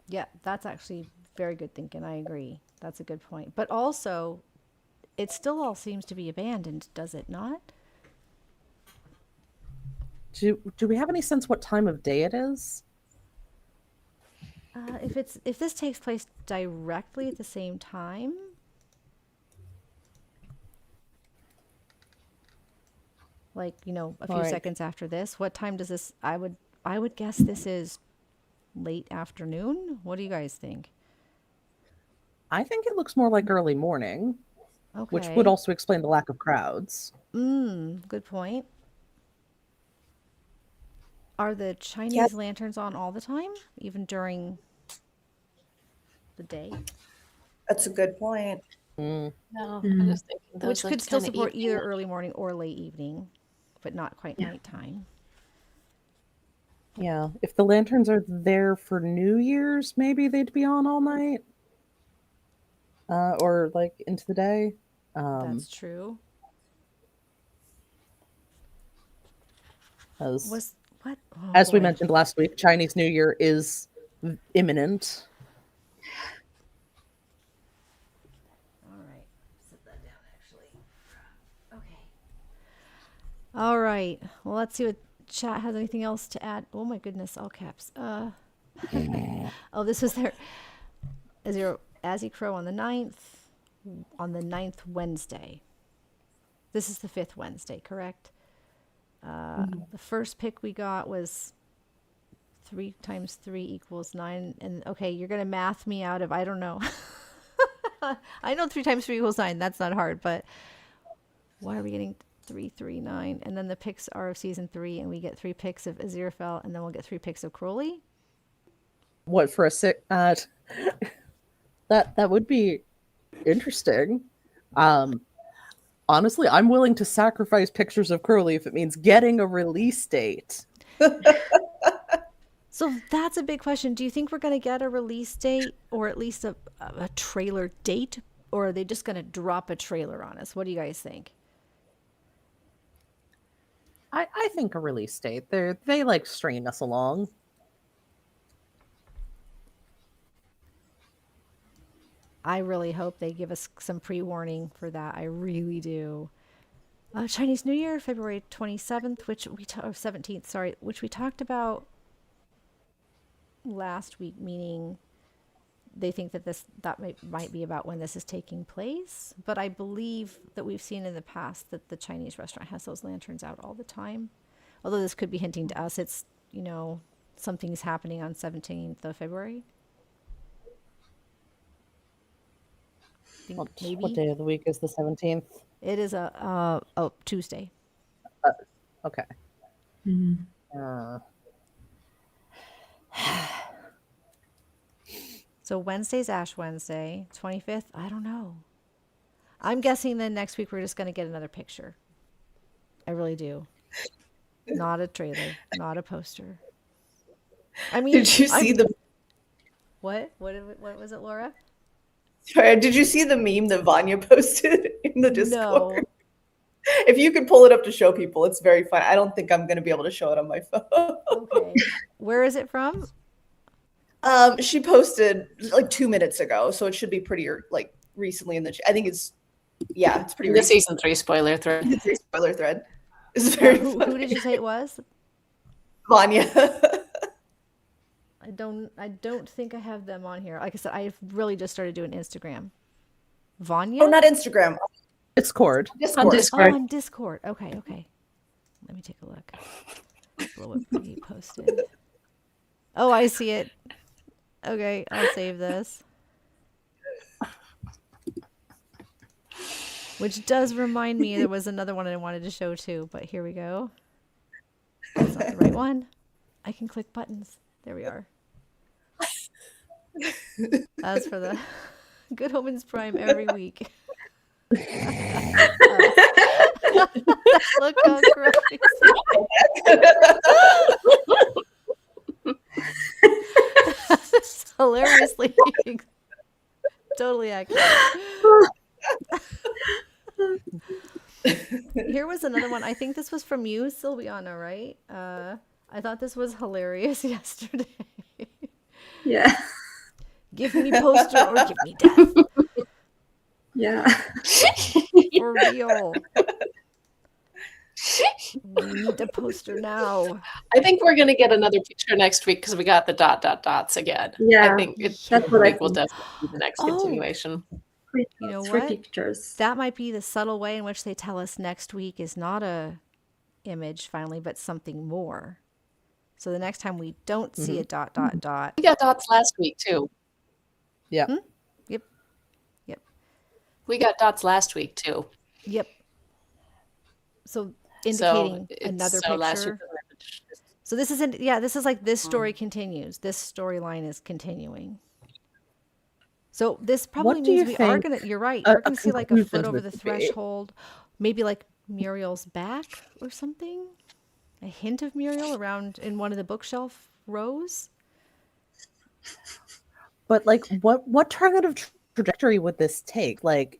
Yeah, that's actually very good thinking. I agree. That's a good point. But also, it still all seems to be abandoned, does it not? Do we have any sense what time of day it is? If this takes place directly at the same time, like, you know, a few All right. seconds after this, what time does this? I would guess this is late afternoon. What do you guys think? I think it looks more like early morning, Okay. which would also explain the lack of crowds. Good point. Are the Chinese lanterns on all the time, even during the day? That's a good point. No, I'm just thinking those Which could looked still kinda support evening. either early morning or late evening, but not quite nighttime. Yeah, if the lanterns are there for New Year's, maybe they'd be on all night, or like into the day. That's true. As What? Oh, as we boy. mentioned last week, Chinese New Year is imminent. All right. Set that down, actually. Okay. All right. Well, let's see what chat has anything else to add. Oh my goodness, all caps. Oh, this was their Azzy Crow on the 9th Wednesday. This is the 5th Wednesday, correct? The first pick we got was 3 times 3 equals 9. And okay, you're going to math me out of, I don't know. I know 3 times 3 equals 9. That's not hard, but why are we getting 3, 3, 9? And then the picks are of season 3, and we get 3 picks of Aziraphale, and then we'll get 3 picks of Crowley. What for a sick? That would be interesting. Honestly, I'm willing to sacrifice pictures of Crowley if it means getting a release date. So that's a big question. Do you think we're going to get a release date or at least a trailer date? Or are they just going to drop a trailer on us? What do you guys think? I think a release date. They like string us along. I really hope they give us some pre-warning for that. I really do. Chinese New Year, February 27th, which we 17th, sorry, which we talked about last week, meaning they think that that might be about when this is taking place. But I believe that we've seen in the past that the Chinese restaurant has those lanterns out all the time. Although this could be hinting to us, it's, something's happening on 17th of February. What Maybe day of the week is the 17th? it is Tuesday. Okay. So Wednesday's Ash Wednesday, 25th. I don't know. I'm guessing then next week we're just going to get another picture. I really do. Not a trailer, not a poster. I mean, Did you see the? What was it, Laura? Sorry, did you see the meme that Vanya posted in the Discord? No. If you could pull it up to show people, it's very fun. I don't think I'm going to be able to show it on my phone. Okay. Where is it from? She posted like 2 minutes ago, so it should be pretty like recently in the. I think it's pretty. The recent. season 3 spoiler thread. The spoiler thread. It's very Who did you say it was? Vanya. I don't think I have them on here. Like I said, I've really just started doing Instagram. Vanya? Oh, not Instagram. Discord. Discord. On Discord. Oh, on Discord. Okay. Let me take a look. What he posted. Oh, I see it. Okay, I'll save this. Which does remind me there was another one I wanted to show too, but here we go. That's not the right one. I can click buttons. There we are. As for the Good Omens Prime every week. Look how crazy. That's hilariously totally accurate. Here was another one. I think this was from you, Silviana, right? I thought this was hilarious yesterday. Yeah. Give me poster or give me death. Yeah. For real. We need the poster now. I think we're going to get another picture next week because we got the ... dots again. Yeah, I think that's what I will think. definitely be the next Oh. continuation. You know Three what? pictures. That might be the subtle way in which they tell us next week is not a image finally, but something more. So the next time we don't see a ... We got dots last week too. Yeah. Yep. We got dots last week too. Yep. So indicating So another last picture. week, So this isn't, this is like this story continues. This storyline is continuing. So this probably What do means you we are think going to, you're right, a we're going to see like a foot conclusion over the would be? threshold, maybe like Muriel's back or something. A hint of Muriel around in one of the bookshelf rows. But like, what kind of trajectory would this take? Like,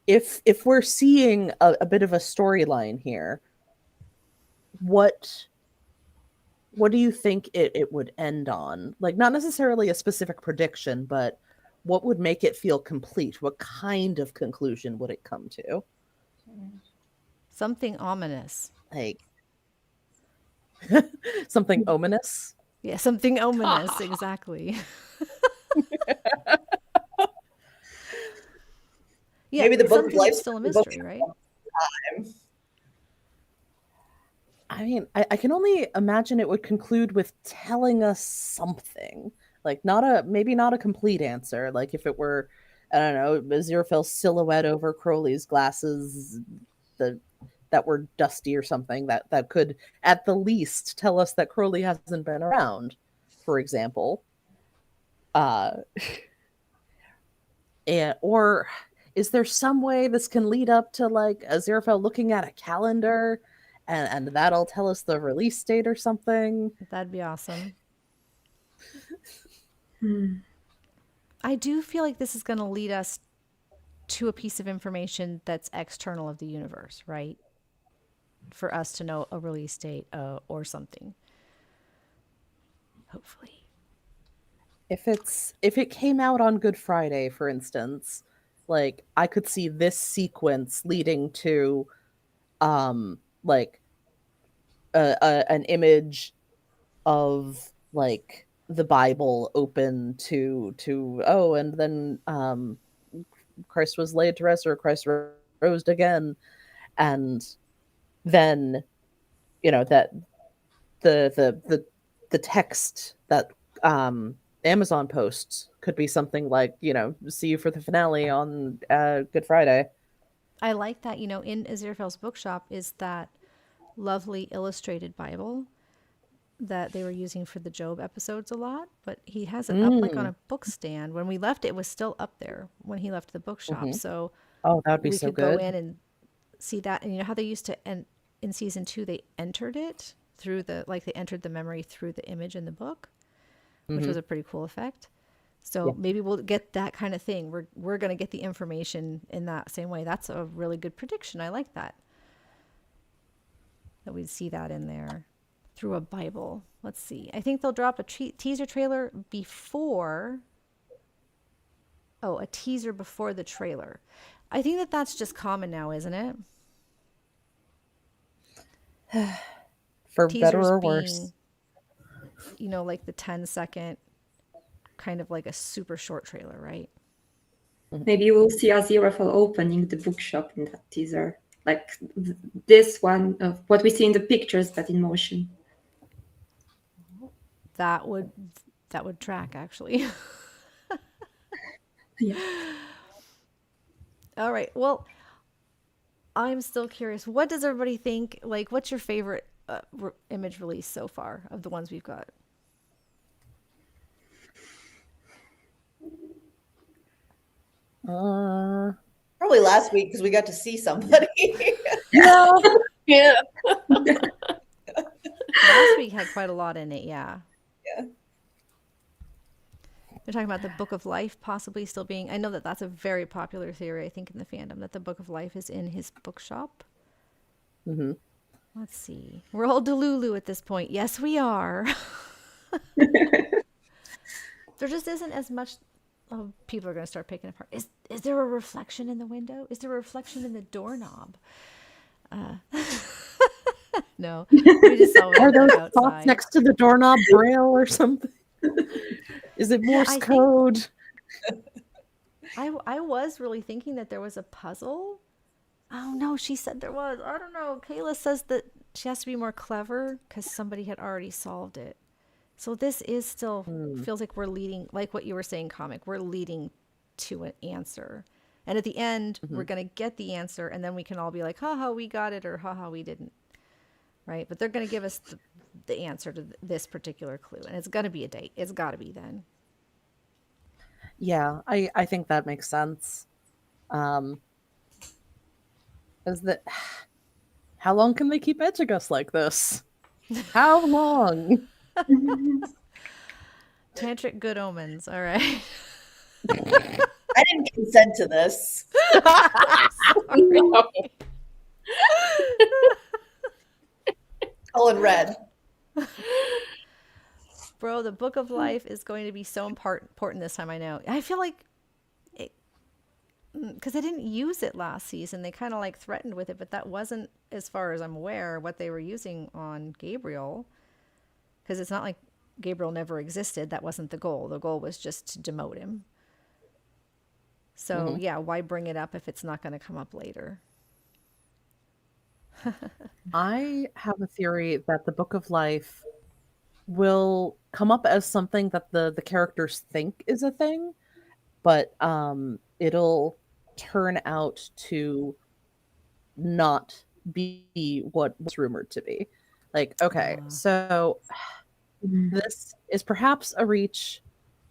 if we're seeing a bit of a storyline here, what do you think it would end on? Like, not necessarily a specific prediction, but what would make it feel complete? What kind of conclusion would it come to? Something ominous. Like something ominous? Yeah, something ominous, exactly. Yeah, Maybe the book of something life that's still a the book mystery, right? time. I mean, I can only imagine it would conclude with telling us something. Like maybe not a complete answer. Like if it were, I don't know, Aziraphale's silhouette over Crowley's glasses that were dusty or something that could at the least tell us that Crowley hasn't been around, for example. Or is there some way this can lead up to like Aziraphale looking at a calendar and that'll tell us the release date or something? That'd be awesome. I do feel like this is going to lead us to a piece of information that's external of the universe, right? For us to know a release date or something. Hopefully. If it came out on Good Friday, for instance, like I could see this sequence leading to like an image of like the Bible open to oh, and then Christ was laid to rest, or Christ rose again, and then that the text that Amazon posts could be something like, see you for the finale on Good Friday. I like that, in Aziraphale's bookshop is that lovely illustrated Bible that they were using for the Job episodes a lot, but he has it up like on a book stand. When we left, it was still up there when he left the bookshop. So Oh, that would be we so could go good. in and see that. And you know how they used to, and in season 2, they entered it through they entered the memory through the image in the book, which was a pretty cool effect. So Yeah. maybe we'll get that kind of thing. We're going to get the information in that same way. That's a really good prediction. I like that. That we'd see that in there through a Bible. Let's see. I think they'll drop a teaser trailer before. Oh, a teaser before the trailer. I think that's just common now, isn't it? For Teasers better or being, worse. like the 10-second, kind of like a super short trailer, right? Maybe we'll see Aziraphale opening the bookshop in that teaser, like this one of what we see in the pictures, but in motion. That would track, actually. Yeah. All right. Well, I'm still curious. What does everybody think? Like, what's your favorite image release so far of the ones we've got? Probably last week because we got to see somebody. Yeah. Yeah. Last week had quite a lot in it, yeah. Yeah. They're talking about the Book of Life possibly still being. I know that's a very popular theory, I think, in the fandom, that the Book of Life is in his bookshop. Mm-hmm. Let's see. We're all Delulu at this point. Yes, we are. There just isn't as much. Oh, people are going to start picking apart. Is there a reflection in the window? Is there a reflection in the doorknob? No, we just saw it Are those outside. spots next to the doorknob braille or something? Is it Morse code? I was really thinking that there was a puzzle. Oh no, she said there was. I don't know. Kayla says that she has to be more clever because somebody had already solved it. So this is still feels like we're leading, like what you were saying, comic. We're leading to an answer. And at the end, we're going to get the answer, and then we can all be like, haha, we got it, or haha, we didn't. Right? But they're going to give us the answer to this particular clue. And it's going to be a date. It's got to be then. Yeah, I think that makes sense. Is that how long can they keep edging us like this? How long? Tantric Good Omens. All right. I didn't consent to this. Colin red. Bro, the Book of Life is going to be so important this time, I know. I feel like because they didn't use it last season. They kind of like threatened with it, but that wasn't, as far as I'm aware, what they were using on Gabriel. Because it's not like Gabriel never existed. That wasn't the goal. The goal was just to demote him. So yeah, why bring it up if it's not going to come up later? I have a theory that the Book of Life will come up as something that the characters think is a thing, but it'll turn out to not be what was rumored to be. Like, okay, so this is perhaps a reach,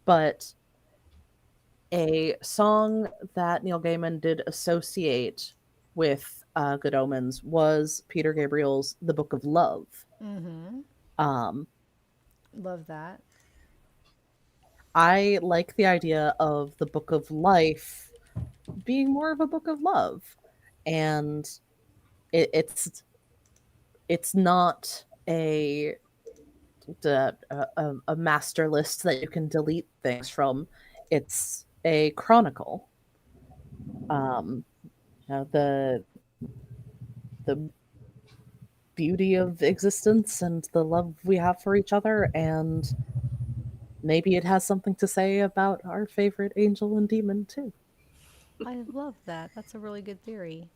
but a song that Neil Gaiman did associate with Good Omens was Peter Gabriel's The Book of Love. Love that. I like the idea of the Book of Life being more of a book of love, and it's not a master list that you can delete things from. It's a chronicle. Um, the beauty of existence and the love we have for each other, and maybe it has something to say about our favorite angel and demon too. I love that. That's a really good theory.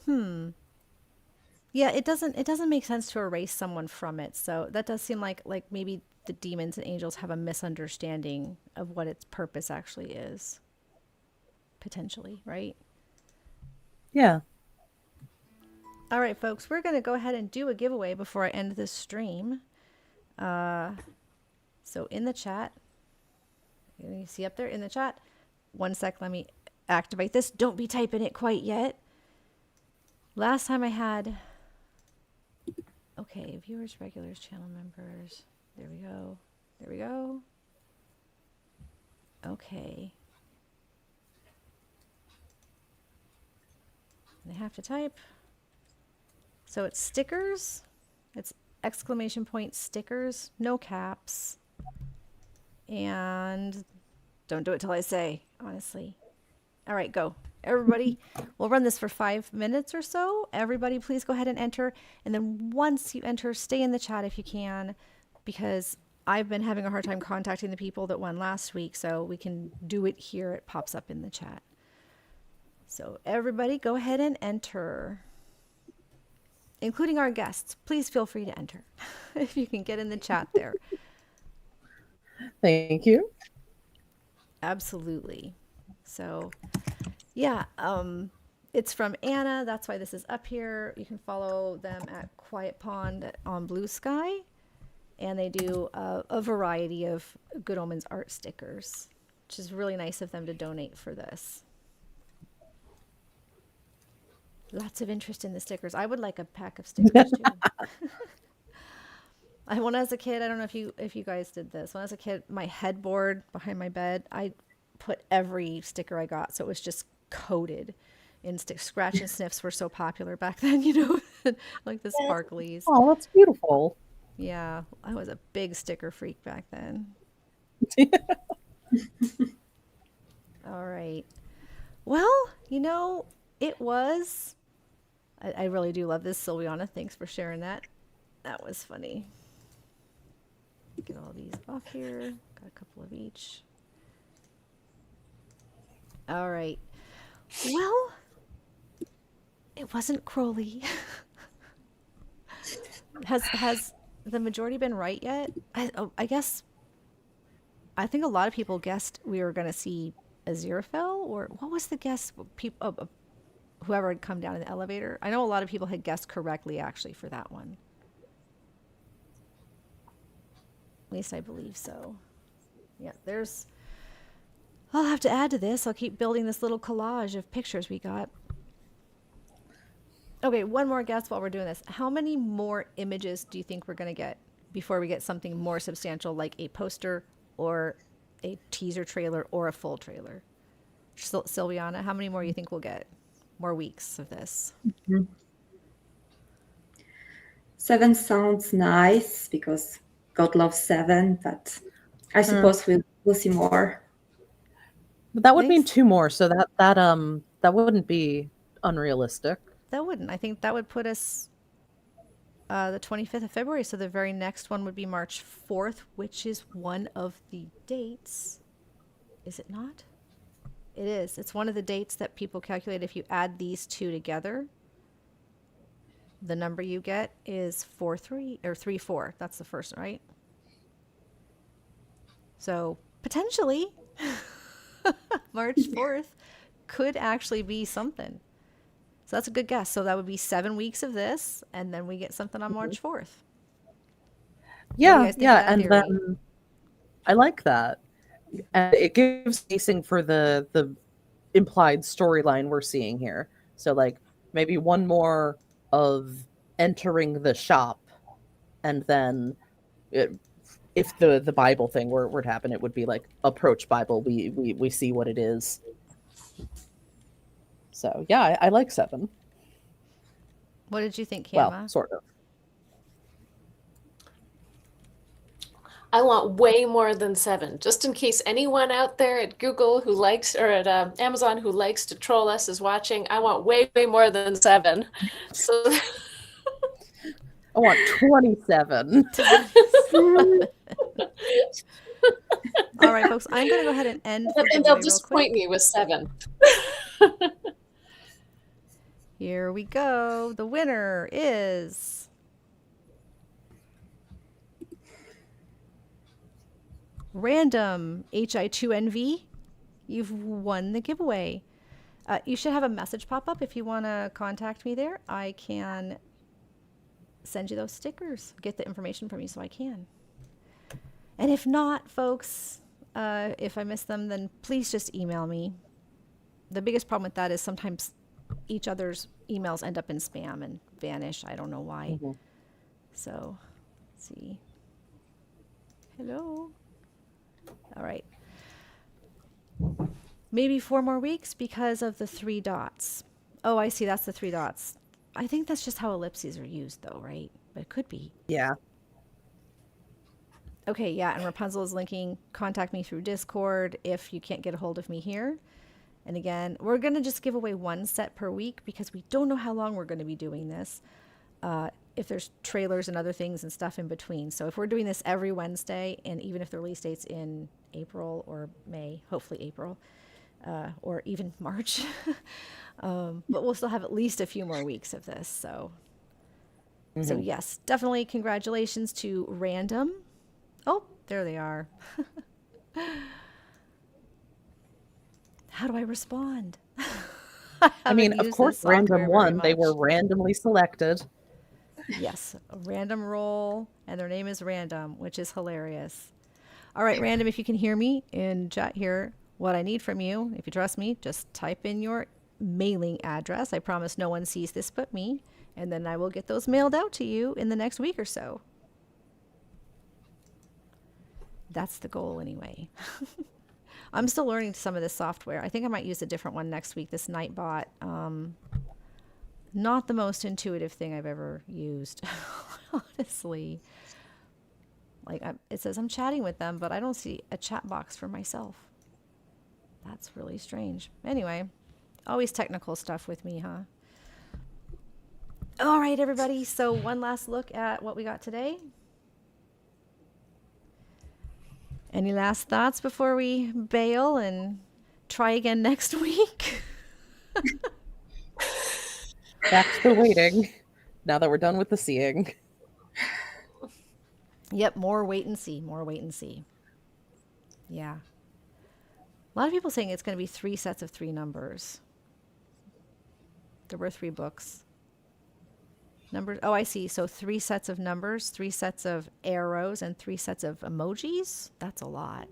Yeah, it doesn't make sense to erase someone from it. So that does seem like maybe the demons and angels have a misunderstanding of what its purpose actually is. Potentially, right? Yeah. All right, folks, we're going to go ahead and do a giveaway before I end this stream. So in the chat, you see up there in the chat, one sec, let me activate this. Don't be typing it quite yet. Last time I had, okay, viewers, regulars, channel members. There we go. There we go. Okay. They have to type. So it's stickers. It's exclamation point stickers, no caps. And don't do it till I say, honestly. All right, go. Everybody, we'll run this for 5 minutes or so. Everybody, please go ahead and enter. And then once you enter, stay in the chat if you can, because I've been having a hard time contacting the people that won last week, so we can do it here. It pops up in the chat. So everybody, go ahead and enter, including our guests. Please feel free to enter if you can get in the chat there. Thank you. Absolutely. So, yeah, it's from Anna. That's why this is up here. You can follow them at Quiet Pond on Blue Sky, and they do a variety of Good Omens art stickers, which is really nice of them to donate for this. Lots of interest in the stickers. I would like a pack of stickers too. When I was a kid, I don't know if you guys did this. When I was a kid, my headboard behind my bed, I put every sticker I got, so it was just coated in scratch and sniffs were so popular back then, like the sparklies. Oh, that's beautiful. Yeah, I was a big sticker freak back then. All right. Well, it was. I really do love this, Sylviana. Thanks for sharing that. That was funny. Get all these off here. Got a couple of each. All right. Well, it wasn't Crowley. Has the majority been right yet? I guess. I think a lot of people guessed we were going to see Aziraphale, or what was the guess? People, whoever had come down in the elevator. I know a lot of people had guessed correctly actually for that one. At least I believe so. Yeah, I'll have to add to this. I'll keep building this little collage of pictures we got. Okay, one more guess while we're doing this. How many more images do you think we're going to get before we get something more substantial, like a poster or a teaser trailer or a full trailer? Sylviana, how many more do you think we'll get? More weeks of this? 7 sounds nice because God loves 7, but I suppose we'll see more. But that would mean Thanks. 2 more, so that wouldn't be unrealistic. That wouldn't. I think that would put us the 25th of February. So the very next one would be March 4th, which is one of the dates. Is it not? It is. It's one of the dates that people calculate. If you add these two together, the number you get is 4-3 or 3-4. That's the first, right? So potentially March 4th could actually be something. So that's a good guess. So that would be 7 weeks of this, and then we get something on March 4th. Yeah, and then I like that. And it gives spacing for the implied storyline we're seeing here. So like maybe one more of entering the shop, and then if the Bible thing were to happen, it would be like approach Bible. We see what it is. So yeah, I like 7. What did you think, Well, Kama? sort of. I want way more than 7, just in case anyone out there at Google who likes, or at Amazon who likes to troll us is watching. I want way more than 7. So I want 27. All right, folks, I'm going to go ahead and end the and they'll giveaway real disappoint quick. me with 7. Here we go. The winner is Random HI2NV. You've won the giveaway. You should have a message pop up if you want to contact me there. I can send you those stickers, get the information from you so I can. And if not, folks, if I miss them, then please just email me. The biggest problem with that is sometimes each other's emails end up in spam and vanish. I don't know why. Mm-hmm. So, let's see. Hello. All right. Maybe 4 more weeks because of the 3 dots. Oh, I see. That's the 3 dots. I think that's just how ellipses are used, though, right? But it could be. Yeah. Okay, yeah, and Rapunzel is linking, contact me through Discord if you can't get a hold of me here. And again, we're going to just give away 1 set per week because we don't know how long we're going to be doing this. If there's trailers and other things and stuff in between. So if we're doing this every Wednesday, and even if the release date's in April or May, hopefully April, or even March, but we'll still have at least a few more weeks of this. So, so yes, definitely congratulations to Random. Oh, there they are. How do I respond? I mean, of course, random won. They were randomly selected. Yes, a random roll, and their name is Random, which is hilarious. All right, Random, if you can hear me in chat here, what I need from you, if you trust me, just type in your mailing address. I promise no one sees this but me, and then I will get those mailed out to you in the next week or so. That's the goal anyway. I'm still learning some of this software. I think I might use a different one next week, this Nightbot. Not the most intuitive thing I've ever used, honestly. Like, it says I'm chatting with them, but I don't see a chat box for myself. That's really strange. Anyway, always technical stuff with me, huh? All right, everybody. So one last look at what we got today. Any last thoughts before we bail and try again next week? Back to the waiting. Now that we're done with the seeing. Yep, more wait and see. More wait and see. Yeah. A lot of people saying it's going to be 3 sets of 3 numbers. There were 3 books. Numbers. Oh, I see. So 3 sets of numbers, 3 sets of arrows, and 3 sets of emojis. That's a lot.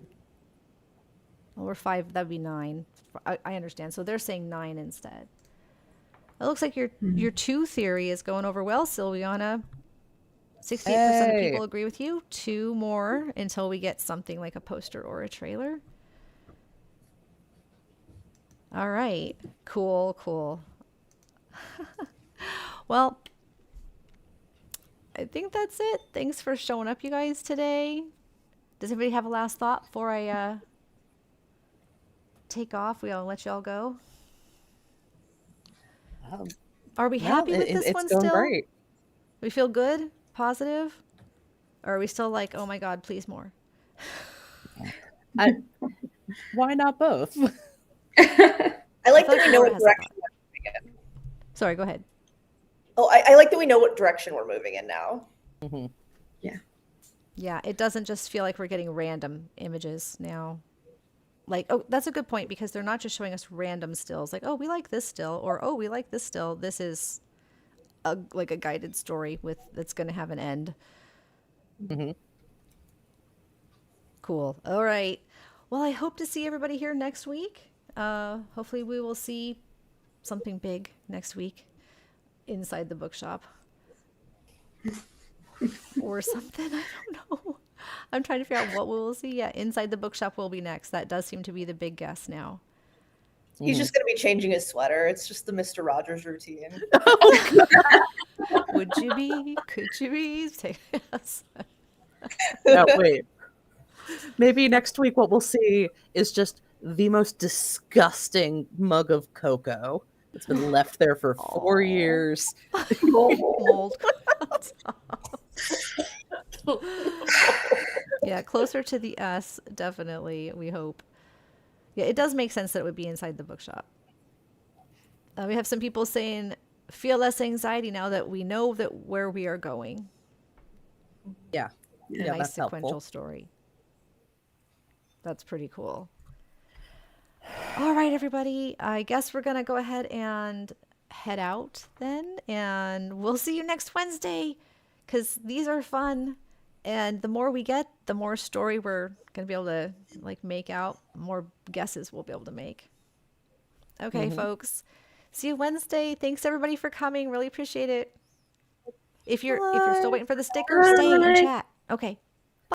Well, we're 5. That'd be 9. I understand. So they're saying 9 instead. It looks like your 2 theory is going over well, Sylviana. 68% of people agree with you. 2 more until we get something like a poster or a trailer. All right. Cool, cool. Well, I think that's it. Thanks for showing up, you guys, today. Does anybody have a last thought before I take off? We'll let you all go. Are we happy with this one still? It's going great. We feel good? Positive? Or are we still like, oh my God, please more? Why not both? I like that we know what direction we're moving in. Sorry, go ahead. Oh, I like that we know what direction we're moving in now. Mm-hmm. Yeah. Yeah, it doesn't just feel like we're getting random images now. Like, oh, that's a good point, because they're not just showing us random stills. Like, oh, we like this still, or oh, we like this still. This is like a guided story that's going to have an end. Mm-hmm. Cool. All right. Well, I hope to see everybody here next week. Hopefully we will see something big next week inside the bookshop or something. I don't know. I'm trying to figure out what we'll see. Yeah, Inside the Bookshop will be next. That does seem to be the big guess now. He's just going to be changing his sweater. It's just the Mr. Rogers routine. Would you be? Could you be? Take us. No, wait. Maybe next week what we'll see is just the most disgusting mug of cocoa. It's been left there for 4 years. Mold. Yeah, closer to the S, definitely, we hope. Yeah, it does make sense that it would be inside the bookshop. We have some people saying, feel less anxiety now that we know that where we are going. Yeah. A Yeah, nice that's sequential helpful. story. That's pretty cool. All right, everybody. I guess we're going to go ahead and head out then. And we'll see you next Wednesday because these are fun. And the more we get, the more story we're going to be able to like make out, more guesses we'll be able to make. Okay, folks. See you Wednesday. Thanks everybody for coming. Really appreciate it. If you're still waiting for the sticker, stay and chat. Okay.